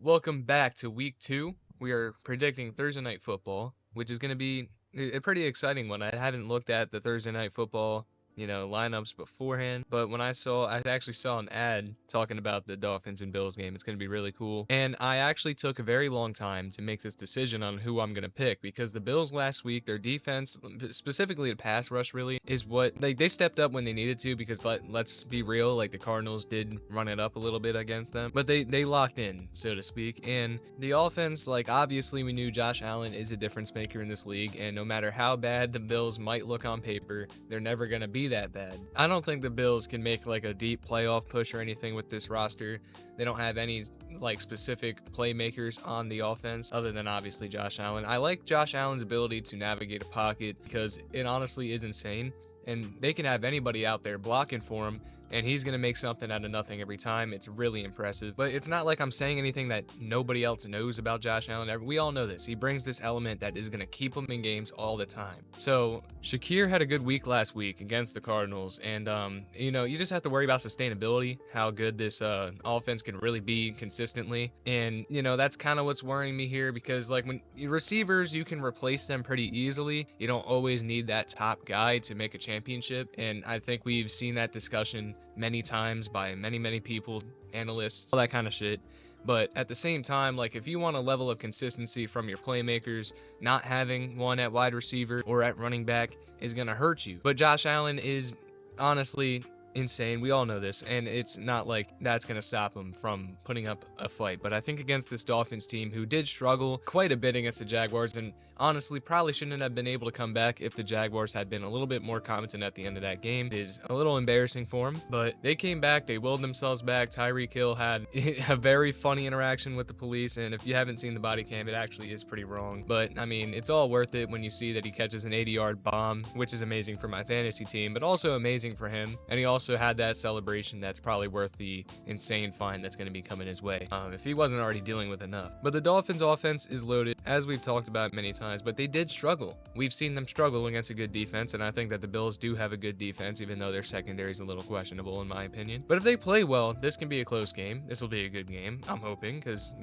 Welcome back to week 2. We are predicting Thursday night football, which is going to be a pretty exciting one. I hadn't looked at the Thursday night football, lineups beforehand, but when I actually saw an ad talking about the Dolphins and Bills game. It's going to be really cool. And I actually took a very long time to make this decision on who I'm going to pick because the Bills last week, their defense, specifically the pass rush really, is what they stepped up when they needed to because let's be real, like the Cardinals did run it up a little bit against them, but they locked in, so to speak. And the offense, like obviously we knew Josh Allen is a difference maker in this league, and no matter how bad the Bills might look on paper, they're never going to be that bad. I don't think the Bills can make like a deep playoff push or anything with this roster. They don't have any like specific playmakers on the offense other than obviously Josh Allen. I like Josh Allen's ability to navigate a pocket because it honestly is insane, and they can have anybody out there blocking for him and he's going to make something out of nothing every time. It's really impressive. But it's not like I'm saying anything that nobody else knows about Josh Allen. We all know this. He brings this element that is going to keep him in games all the time. So Shakir had a good week last week against the Cardinals. And, you just have to worry about sustainability, how good this offense can really be consistently. And, that's kind of what's worrying me here because, like, when receivers, you can replace them pretty easily. You don't always need that top guy to make a championship. And I think we've seen that discussion many times by many people, analysts, all that kind of shit. But at the same time, like if you want a level of consistency from your playmakers, not having one at wide receiver or at running back is going to hurt you. But Josh Allen is honestly insane. We all know this, and it's not like that's going to stop him from putting up a fight. But I think against this Dolphins team, who did struggle quite a bit against the Jaguars, and honestly probably shouldn't have been able to come back if the Jaguars had been a little bit more competent at the end of that game, it is a little embarrassing for them. But they came back, they willed themselves back. Tyreek Hill had a very funny interaction with the police, and if you haven't seen the body cam, it actually is pretty wrong. But I mean, it's all worth it when you see that he catches an 80-yard bomb, which is amazing for my fantasy team, but also amazing for him. And he also had that celebration that's probably worth the insane fine that's going to be coming his way, if he wasn't already dealing with enough. But the Dolphins offense is loaded, as we've talked about many times, but they did struggle. We've seen them struggle against a good defense, and I think that the Bills do have a good defense, even though their secondary is a little questionable in my opinion. But if they play well, this can be a close game. This will be a good game, I'm hoping, because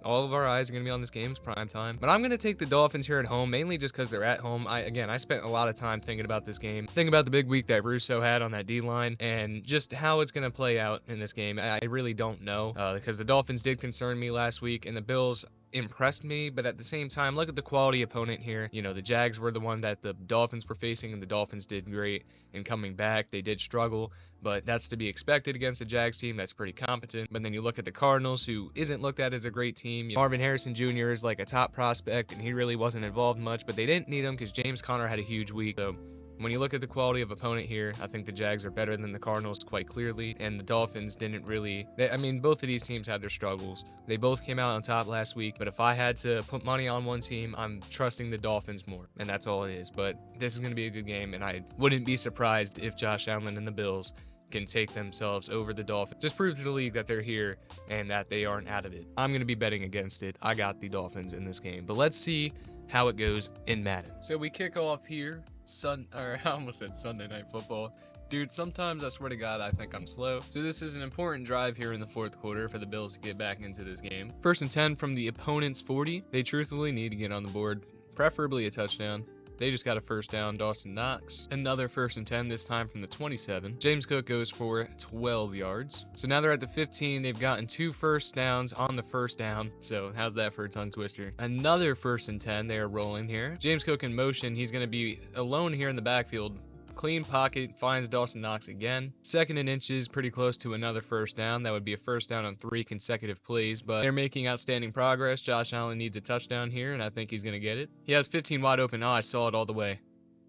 all of our eyes are going to be on this game. It's prime time. But I'm going to take the Dolphins here at home, mainly just because they're at home. I spent a lot of time thinking about this game, thinking about the big week that Russo had on that D-line, and just how it's going to play out in this game. I really don't know, because the Dolphins did concern me last week, and the Bills impressed me, but at the same time, look at the quality opponent here. The Jags were the one that the Dolphins were facing, and the Dolphins did great in coming back. They did struggle, but that's to be expected against a Jags team that's pretty competent. But then you look at the Cardinals, who isn't looked at as a great team. Marvin Harrison Jr. is like a top prospect, and he really wasn't involved much, but they didn't need him because James Conner had a huge week. So when you look at the quality of opponent here, I think the Jags are better than the Cardinals quite clearly, and the Dolphins didn't really. Both of these teams had their struggles. They both came out on top last week, but if I had to put money on one team, I'm trusting the Dolphins more, and that's all it is. But this is going to be a good game, and I wouldn't be surprised if Josh Allen and the Bills can take themselves over the Dolphins. Just prove to the league that they're here and that they aren't out of it. I'm going to be betting against it. I got the Dolphins in this game, but let's see how it goes in Madden. So we kick off here. I almost said Sunday Night Football. Dude, sometimes I swear to God, I think I'm slow. So this is an important drive here in the fourth quarter for the Bills to get back into this game. 1st and 10 from the opponent's 40. They truthfully need to get on the board, preferably a touchdown. They just got a first down. Dawson Knox. Another 1st and 10, this time from the 27. James Cook goes for 12 yards. So now they're at the 15. They've gotten 2 first downs on the first down. So how's that for a tongue twister? Another 1st and 10. They are rolling here. James Cook in motion. He's going to be alone here in the backfield. Clean pocket, finds Dawson Knox again. 2nd and inches, pretty close to another first down. That would be a first down on 3 consecutive plays, but they're making outstanding progress. Josh Allen needs a touchdown here, and I think he's going to get it. He has 15 wide open. Oh, I saw it all the way.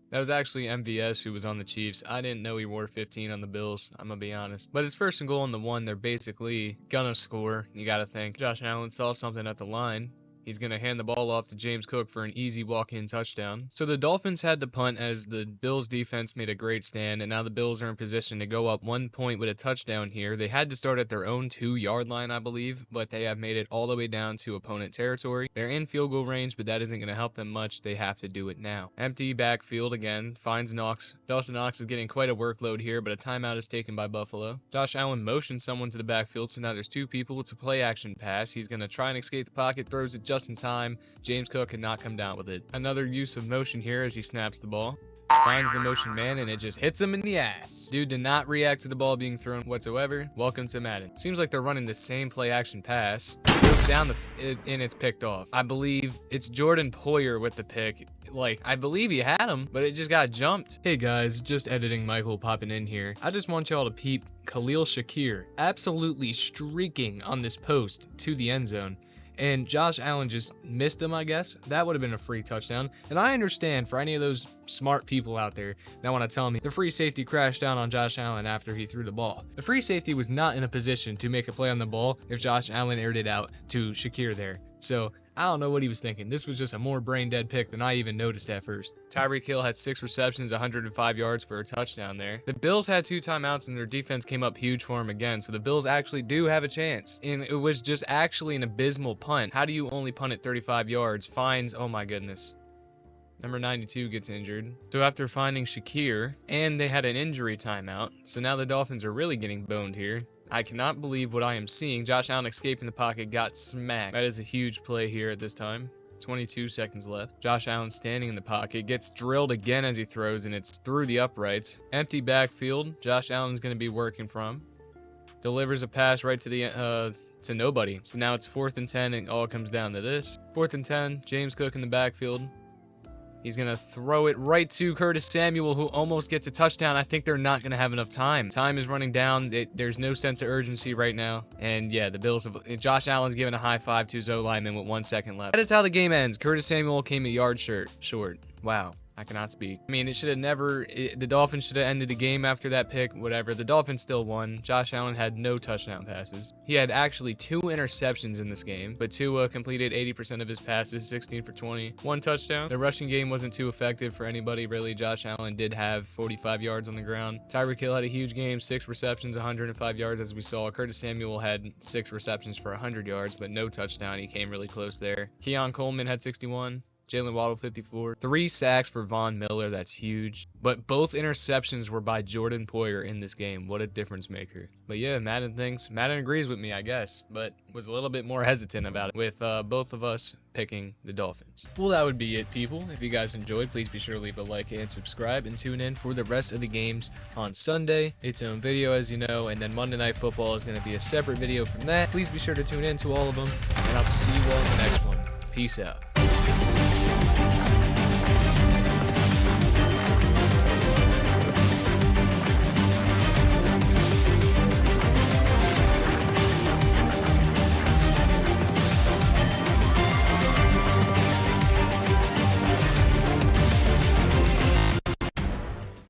That was actually MVS who was on the Chiefs. I didn't know he wore 15 on the Bills, I'm going to be honest. But it's 1st and goal on the 1. They're basically going to score. You got to think. Josh Allen saw something at the line. He's going to hand the ball off to James Cook for an easy walk-in touchdown. So the Dolphins had to punt as the Bills defense made a great stand, and now the Bills are in position to go up 1 point with a touchdown here. They had to start at their own 2-yard line, I believe, but they have made it all the way down to opponent territory. They're in field goal range, but that isn't going to help them much. They have to do it now. Empty backfield again, finds Knox. Dawson Knox is getting quite a workload here, but a timeout is taken by Buffalo. Josh Allen motions someone to the backfield, so now there's 2 people. It's a play action pass. He's going to try and escape the pocket, throws it just in time. James Cook cannot come down with it. Another use of motion here as he snaps the ball. Finds the motion man, and it just hits him in the ass. Dude did not react to the ball being thrown whatsoever. Welcome to Madden. Seems like they're running the same play action pass. It goes down and it's picked off. I believe it's Jordan Poyer with the pick. Like, I believe he had him, but it just got jumped. Hey guys, just editing Michael popping in here. I just want y'all to peep Khalil Shakir absolutely streaking on this post to the end zone. And Josh Allen just missed him, I guess. That would have been a free touchdown. And I understand for any of those smart people out there that want to tell me the free safety crashed down on Josh Allen after he threw the ball. The free safety was not in a position to make a play on the ball if Josh Allen aired it out to Shakir there. So I don't know what he was thinking. This was just a more brain-dead pick than I even noticed at first. Tyreek Hill had 6 receptions, 105 yards for a touchdown there. The Bills had 2 timeouts, and their defense came up huge for him again, so the Bills actually do have a chance. And it was just actually an abysmal punt. How do you only punt it 35 yards? Fines, oh my goodness. Number 92 gets injured. So after finding Shakir, and they had an injury timeout, so now the Dolphins are really getting boned here. I cannot believe what I am seeing. Josh Allen escaping the pocket, got smacked. That is a huge play here at this time. 22 seconds left. Josh Allen standing in the pocket, gets drilled again as he throws, and it's through the uprights. Empty backfield. Josh Allen's going to be working from. Delivers a pass right to the to nobody. So now it's 4th and 10, and all comes down to this. 4th and 10. James Cook in the backfield. He's going to throw it right to Curtis Samuel, who almost gets a touchdown. I think they're not going to have enough time. Time is running down. There's no sense of urgency right now. And yeah, the Bills have... Josh Allen's giving a high five to his O-lineman with 1 second left. That is how the game ends. Curtis Samuel came a yard short. Wow. I cannot speak. I mean, it should have never... the Dolphins should have ended the game after that pick, whatever. The Dolphins still won. Josh Allen had no touchdown passes. He had actually 2 interceptions in this game, but Tua completed 80% of his passes, 16 for 20. 1 touchdown. The rushing game wasn't too effective for anybody, really. Josh Allen did have 45 yards on the ground. Tyreek Hill had a huge game, 6 receptions, 105 yards, as we saw. Curtis Samuel had 6 receptions for 100 yards, but no touchdown. He came really close there. Keon Coleman had 61. Jalen Waddle 54. 3 sacks for Von Miller. That's huge. But both interceptions were by Jordan Poyer in this game. What a difference maker. But yeah, Madden agrees with me, I guess, but was a little bit more hesitant about it with both of us picking the Dolphins. Well, that would be it, people. If you guys enjoyed, please be sure to leave a like and subscribe, and tune in for the rest of the games on Sunday. Its own video, as you know, and then Monday Night Football is going to be a separate video from that. Please be sure to tune in to all of them, and I'll see you all in the next one. Peace out.